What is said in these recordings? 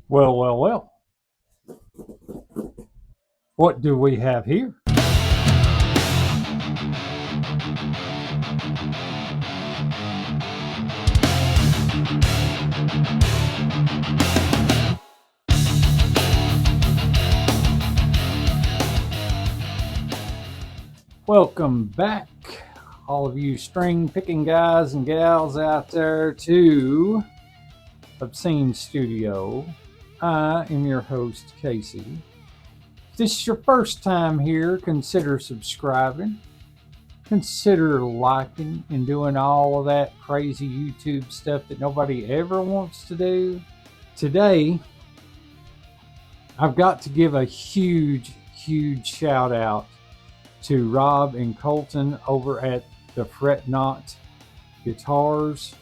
Well, well, well. What do we have here? Welcome back, all of you string picking guys and gals out there, to Obscene Studio. I am your host, Casey. If this is your first time here, consider subscribing. Consider liking and doing all of that crazy YouTube stuff that nobody ever wants to do. Today, I've got to give a huge shout out to Rob and Colton over at the Fret Not Guitars.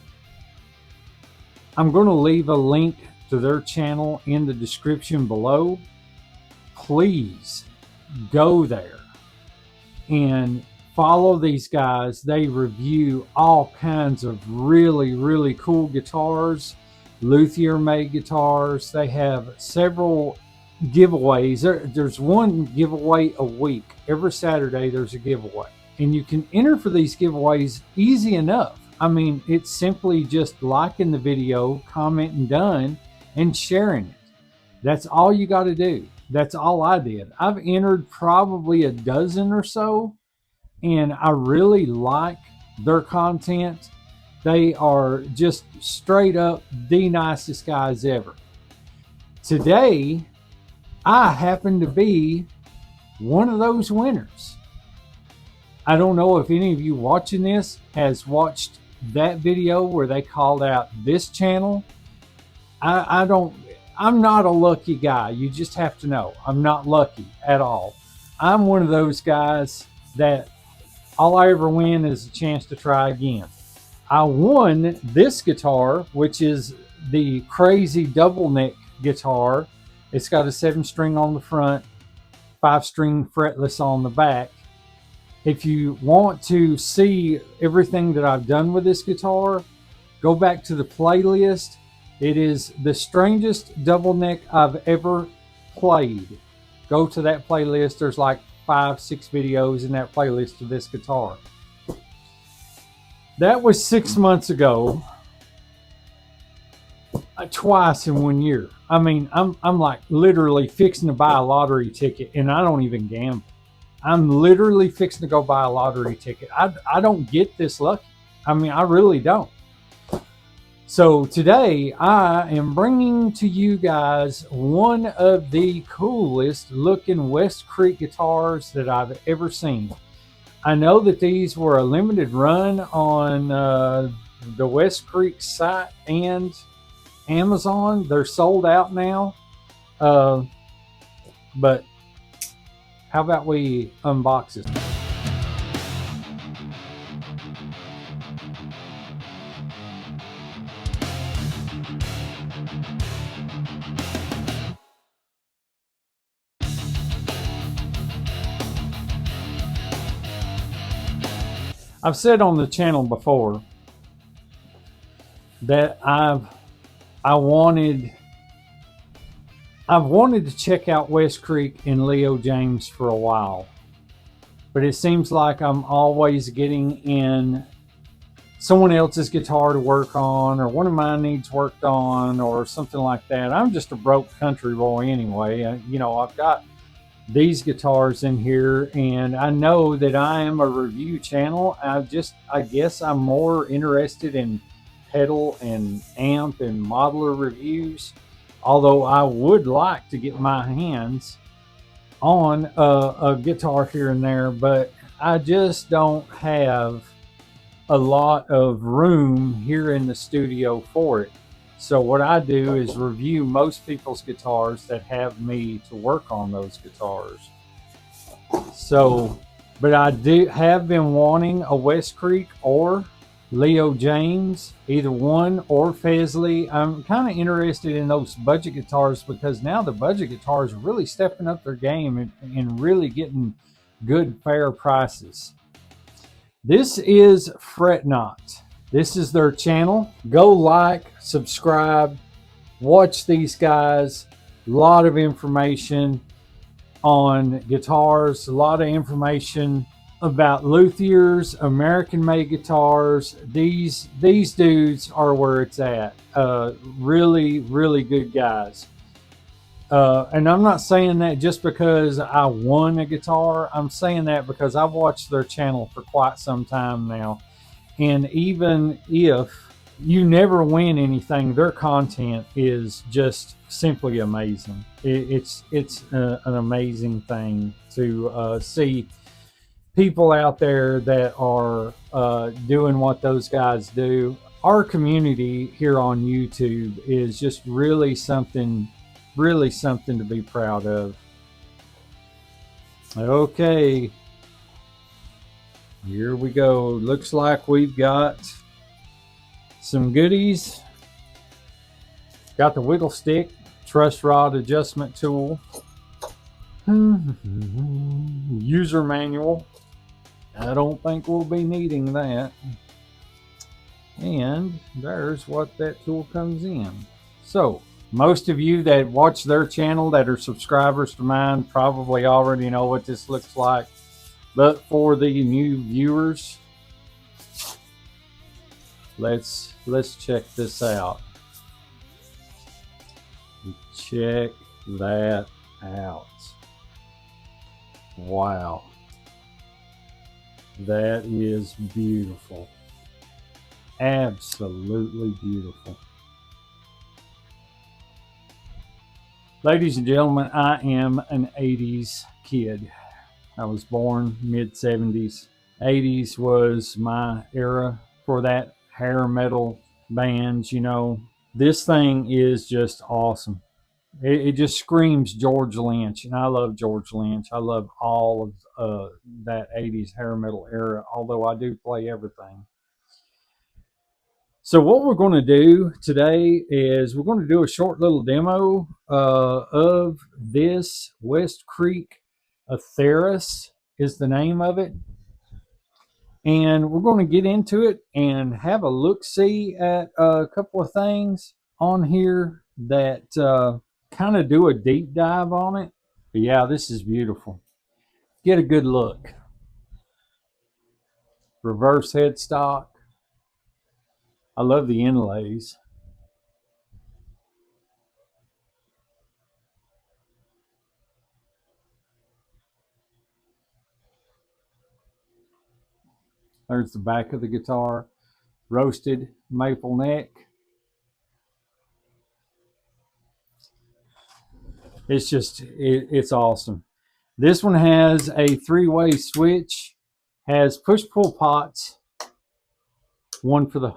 I'm going to leave a link to their channel in the description below. Please go there and follow these guys. They review all kinds of really cool guitars, luthier made guitars. They have several giveaways. There's one giveaway a week. Every Saturday there's a giveaway, and you can enter for these giveaways easy enough. I mean, it's simply just liking the video, commenting done, and sharing it. That's all you got to do. That's all I did. I've entered probably a dozen or so, and I really like their content. They are just straight up the nicest guys ever. Today, I happen to be one of those winners. I don't know if any of you watching this has watched that video where they called out this channel. I'm not a lucky guy. You just have to know I'm not lucky at all. I'm one of those guys that all I ever win is a chance to try again. I won this guitar, which is the crazy double neck guitar. It's got a 7-string on the front, 5-string fretless on the back. If you want to see everything that I've done with this guitar, go back to the playlist. It is the strangest double neck I've ever played. Go to that playlist. There's like 5-6 videos in that playlist of this guitar. That was 6 months ago. Twice in 1 year. I mean, I'm like literally fixing to buy a lottery ticket, and I don't even gamble. I'm literally fixing to go buy a lottery ticket. I don't get this lucky. I mean, I really don't. So today I am bringing to you guys one of the coolest looking Westcreek guitars that I've ever seen. I know that these were a limited run on the Westcreek site and Amazon. They're sold out now. But how about we unbox it? I've said on the channel before that I've wanted to check out Westcreek and Leo James for a while, but it seems like I'm always getting in someone else's guitar to work on, or one of mine needs worked on, or something like that. I'm just a broke country boy anyway. You know, I've got these guitars in here, and I know that I am a review channel. I guess I'm more interested in pedal and amp and modeler reviews, although I would like to get my hands on a guitar here and there, but I just don't have a lot of room here in the studio for it. So what I do is review most people's guitars that have me to work on those guitars. So, but I have been wanting a Westcreek or Leo James, either one, or Fesley. I'm kind of interested in those budget guitars, because now the budget guitars are really stepping up their game and really getting good, fair prices. This is Fret Not. This is their channel. Go like, subscribe, Watch these guys. A lot of information on guitars, a lot of information about luthiers, American made guitars. These dudes are where it's at. Really, really good guys. And I'm not saying that just because I won a guitar. I'm saying that because I've watched their channel for quite some time now. And even if you never win anything, their content is just simply amazing. It's an amazing thing to see people out there that are doing what those guys do. Our community here on YouTube is just really something to be proud of. Okay, here we go. Looks like we've got some goodies. Got the wiggle stick, truss rod adjustment tool, user manual. I don't think we'll be needing that. And there's what that tool comes in. So most of you that watch their channel that are subscribers to mine probably already know what this looks like. But for the new viewers, let's check this out. Check that out. Wow. That is beautiful. Absolutely beautiful. Ladies and gentlemen, I am an 80s kid. I was born mid-70s. 80s was my era for that hair metal bands, you know. This thing is just awesome. It just screams George Lynch, and I love George Lynch. I love all of that 80s hair metal era, although I do play everything. So what we're going to do today is we're going to do a short little demo of this Westcreek Aetheris is the name of it. And we're going to get into it and have a look-see at a couple of things on here that kind of do a deep dive on it. But yeah, this is beautiful. Get a good look. Reverse headstock. I love the inlays. There's the back of the guitar. Roasted maple neck. It's just, it's awesome. This one has a three-way switch, has push-pull pots, one for the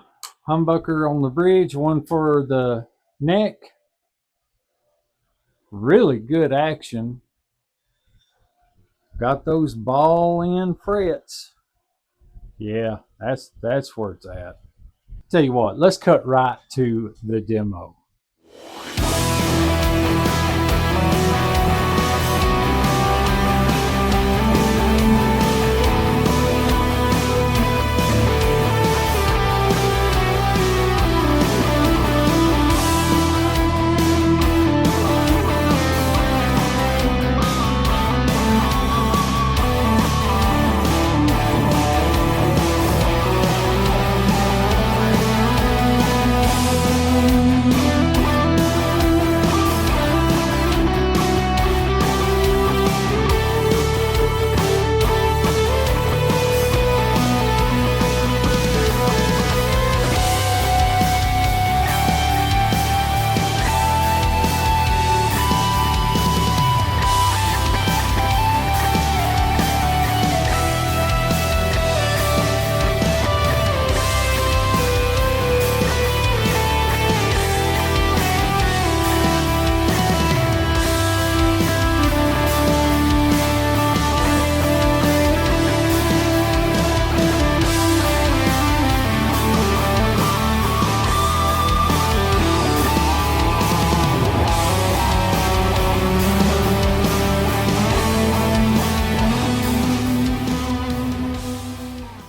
humbucker on the bridge, one for the neck. Really good action. Got those ball-in frets. Yeah, that's where it's at. Tell you what, let's cut right to the demo.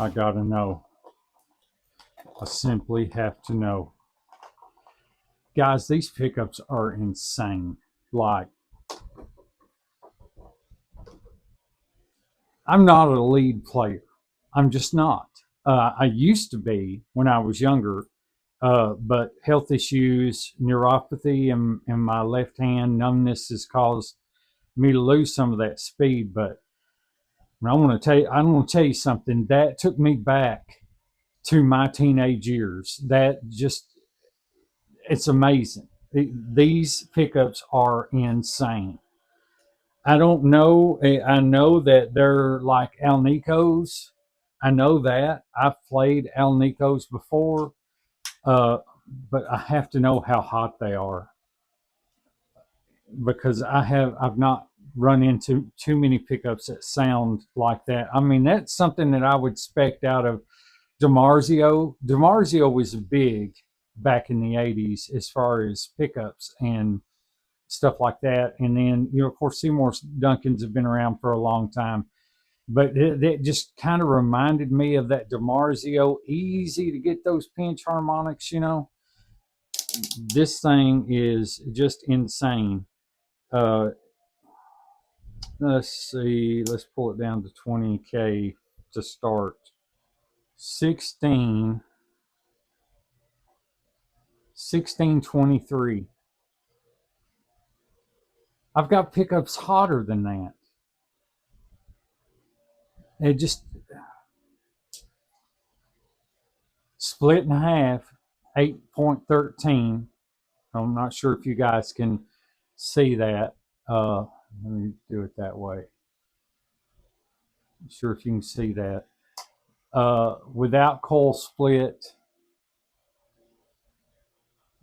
I gotta know. I simply have to know. Guys, these pickups are insane. Like, I'm not a lead player. I'm just not. I used to be when I was younger, but health issues, neuropathy in my left hand, numbness has caused me to lose some of that speed. But I'm going to tell you something that took me back to my teenage years. That just, it's amazing. These pickups are insane. I don't know. I know that they're like Alnicos. I know that. I've played Alnicos before, uh, but I have to know how hot they are because I've not run into too many pickups that sound like that. I mean, that's something that I would expect out of DiMarzio. DiMarzio was big back in the 80s as far as pickups and stuff like that. And then, of course, Seymour Duncans have been around for a long time. But it just kind of reminded me of that DiMarzio, easy to get those pinch harmonics. This thing is just insane. Uh, let's see, let's pull it down to 20K to start. 16, 1623. I've got pickups hotter than that. It just split in half, 8.13. I'm not sure if you guys can see that. Let me do it that way. Not sure if you can see that. Without coil split,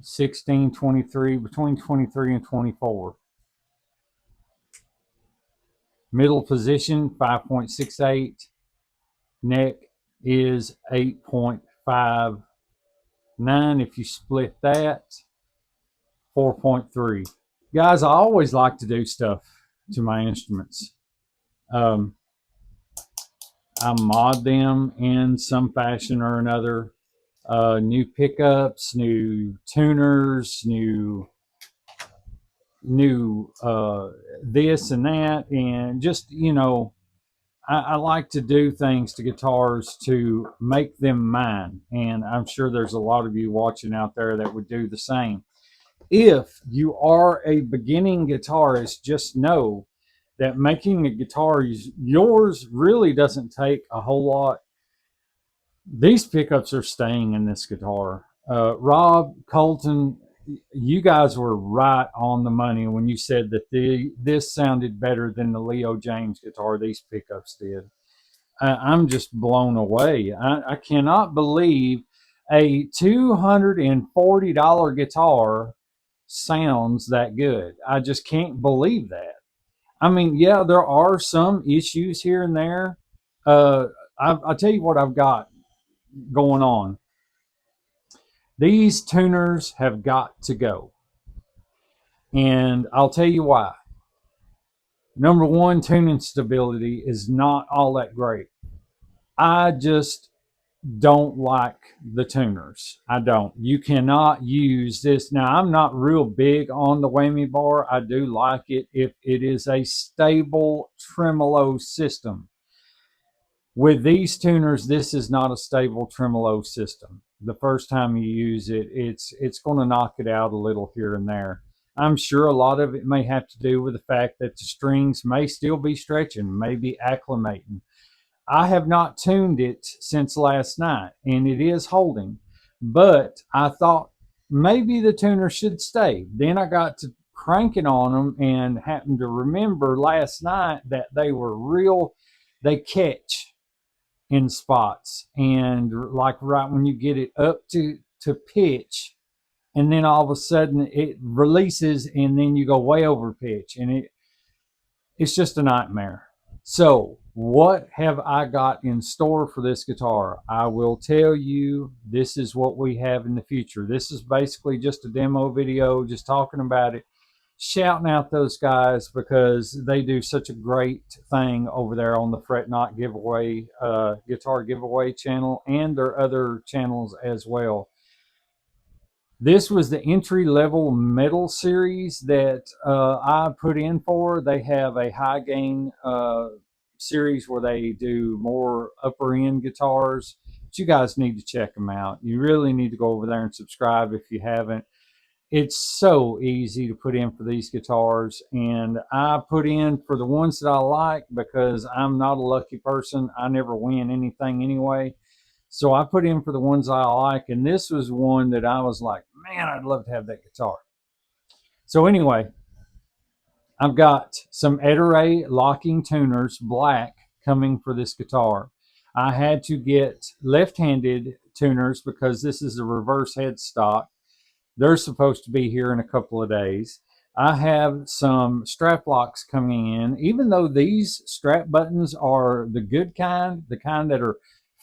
1623, between 23 and 24. Middle position, 5.68. Neck is 8.59. If you split that, 4.3. Guys, I always like to do stuff to my instruments. I mod them in some fashion or another. New pickups, new tuners, new this and that, and just I like to do things to guitars to make them mine, and I'm sure there's a lot of you watching out there that would do the same. If you are a beginning guitarist, just know that making a guitar yours really doesn't take a whole lot. These pickups are staying in this guitar. Rob, Colton, you guys were right on the money when you said that this sounded better than the Leo James guitar. These pickups did. I'm just blown away. I cannot believe a $240 guitar sounds that good. I just can't believe that. I mean, yeah, there are some issues here and there. I'll tell you what I've got going on. These tuners have got to go. And I'll tell you why. Number one, tuning stability is not all that great. I just don't like the tuners. I don't. You cannot use this. Now, I'm not real big on the whammy bar. I do like it if it is a stable tremolo system. With these tuners, this is not a stable tremolo system. The first time you use it, it's going to knock it out a little here and there. I'm sure a lot of it may have to do with the fact that the strings may still be stretching, may be acclimating. I have not tuned it since last night, and it is holding. But I thought maybe the tuner should stay. Then I got to cranking on them and happened to remember last night that they were real, they catch in spots. And like right when you get it up to pitch, and then all of a sudden it releases and then you go way over pitch, and it's just a nightmare. So what have I got in store for this guitar? I will tell you, this is what we have in the future. This is basically just a demo video, just talking about it, shouting out those guys because they do such a great thing over there on the Fret Not Giveaway guitar giveaway channel and their other channels as well. This was the entry-level metal series that I put in for. They have a high gain series where they do more upper end guitars. But you guys need to check them out. You really need to go over there and subscribe if you haven't. It's so easy to put in for these guitars, and I put in for the ones that I like because I'm not a lucky person. I never win anything anyway. So I put in for the ones I like, and this was one that I was like, man, I'd love to have that guitar. So anyway, I've got some Aetheris locking tuners, black, coming for this guitar. I had to get left-handed tuners because this is a reverse headstock. They're supposed to be here in a couple of days. I have some strap locks coming in. Even though these strap buttons are the good kind, the kind that are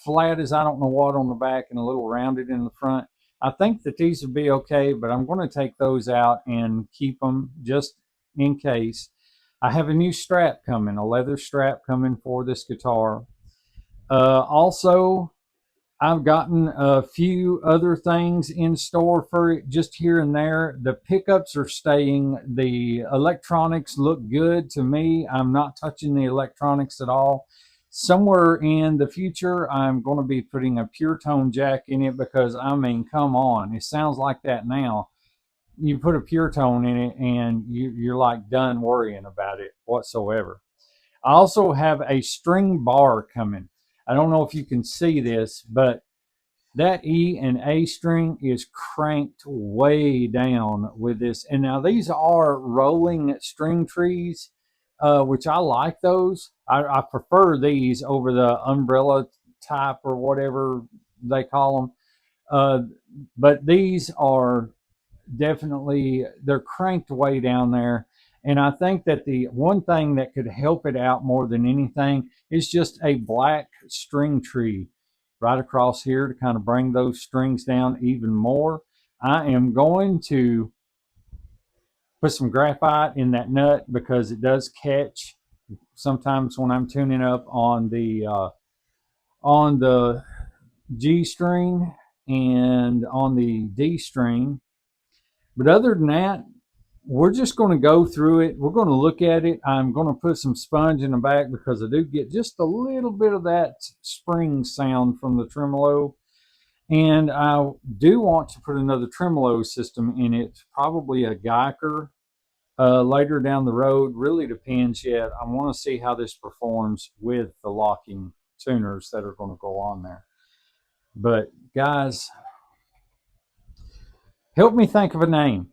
flat as I don't know what on the back and a little rounded in the front, I think that these would be okay, but I'm going to take those out and keep them just in case. I have a new strap coming, a leather strap coming for this guitar. Also, I've gotten a few other things in store for it just here and there. The pickups are staying. The electronics look good to me. I'm not touching the electronics at all. Somewhere in the future, I'm going to be putting a pure tone jack in it because, I mean, come on. It sounds like that now. You put a pure tone in it and you're like done worrying about it whatsoever. I also have a string bar coming. I don't know if you can see this, but that E and A string is cranked way down with this. And now these are rolling string trees, which I like those. I prefer these over the umbrella type or whatever they call them. But these are definitely, they're cranked way down there. And I think that the one thing that could help it out more than anything is just a black string tree right across here to kind of bring those strings down even more. I am going to put some graphite in that nut because it does catch sometimes when I'm tuning up on the G string and on the D string. But other than that, we're just going to go through it. We're going to look at it. I'm going to put some sponge in the back because I do get just a little bit of that spring sound from the tremolo. And I do want to put another tremolo system in it, probably a Geiger later down the road. Really depends yet. I want to see how this performs with the locking tuners that are going to go on there. But guys, help me think of a name.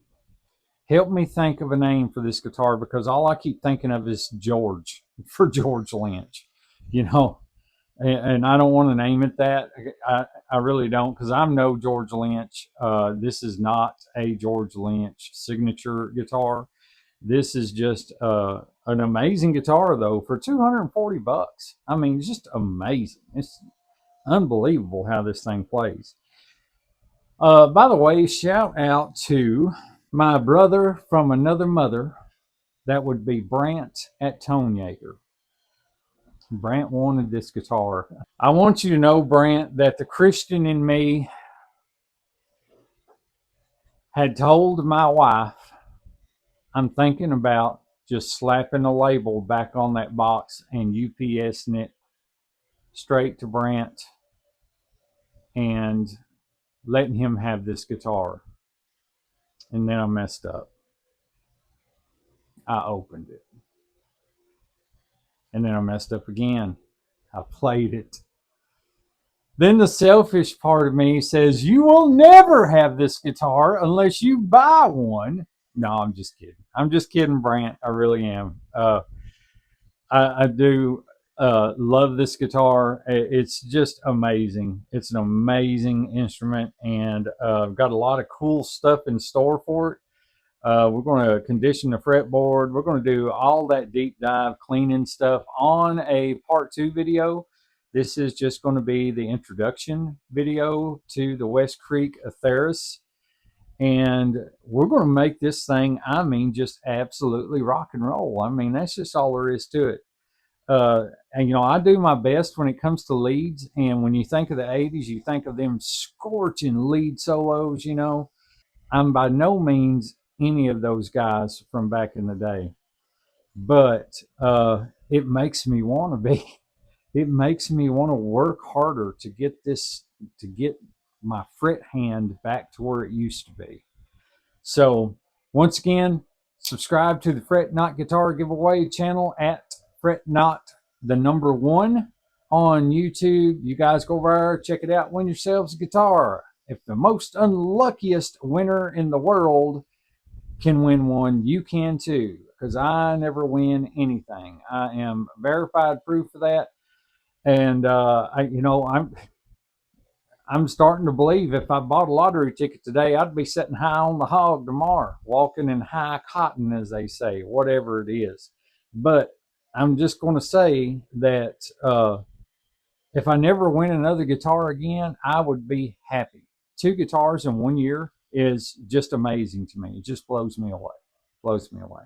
Help me think of a name for this guitar because all I keep thinking of is George, for George Lynch, you know. And I don't want to name it that. I really don't because I'm no George Lynch. This is not a George Lynch signature guitar. This is just an amazing guitar though for $240. I mean, it's just amazing. It's unbelievable how this thing plays. By the way, shout out to my brother from another mother. That would be Brant at Tonejager. Brant wanted this guitar. I want you to know, Brant, that the Christian in me had told my wife, I'm thinking about just slapping a label back on that box and UPSing it straight to Brant and letting him have this guitar. And then I messed up. I opened it. And then I messed up again. I played it. Then the selfish part of me says, you will never have this guitar unless you buy one. No, I'm just kidding. I'm just kidding, Brant. I really am. I do love this guitar. It's just amazing. It's an amazing instrument, and I've got a lot of cool stuff in store for it. We're going to condition the fretboard. We're going to do all that deep dive cleaning stuff on a part 2 video. This is just going to be the introduction video to the Westcreek Aetheris. And we're going to make this thing, I mean, just absolutely rock and roll. I mean, that's just all there is to it. And, you know, I do my best when it comes to leads. And when you think of the 80s, you think of them scorching lead solos, you know. I'm by no means any of those guys from back in the day, but it makes me want to be. It makes me want to work harder to get this, to get my fret hand back to where it used to be. So once again, subscribe to the Fret Not Guitar Giveaway channel at Fret Not the number 1 on YouTube. You guys go over there, check it out, win yourselves a guitar. If the most unluckiest winner in the world can win one, you can too, because I never win anything. I am verified proof of that. And I'm starting to believe if I bought a lottery ticket today, I'd be sitting high on the hog tomorrow, walking in high cotton, as they say, whatever it is. But I'm just going to say that if I never win another guitar again, I would be happy. 2 guitars in 1 year is just amazing to me. It just blows me away. Blows me away.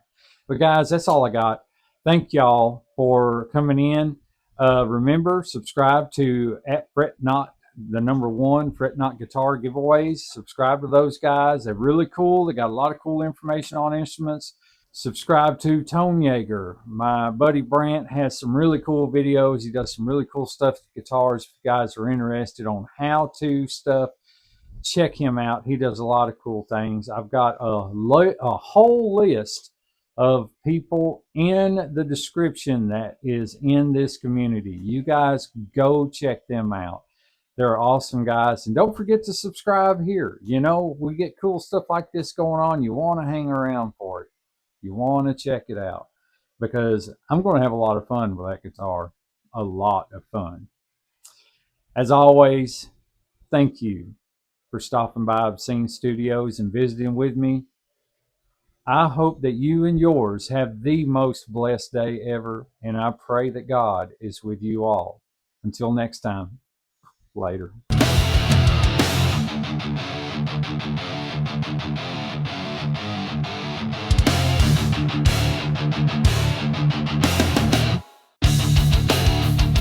But guys, that's all I got. Thank y'all for coming in. Remember, subscribe to at Fret Not the number 1 Fret Not Guitar Giveaways. Subscribe to those guys. They're really cool. They got a lot of cool information on instruments. Subscribe to Tone Yeager. My buddy Brant has some really cool videos. He does some really cool stuff with guitars. If you guys are interested on how-to stuff, check him out. He does a lot of cool things. I've got a whole list of people in the description that is in this community. You guys go check them out. They're awesome guys. And don't forget to subscribe here. You know, we get cool stuff like this going on. You want to hang around for it. You want to check it out, because I'm going to have a lot of fun with that guitar. A lot of fun. As always, thank you for stopping by Obscene Studios and visiting with me. I hope that you and yours have the most blessed day ever, and I pray that God is with you all. Until next time, later.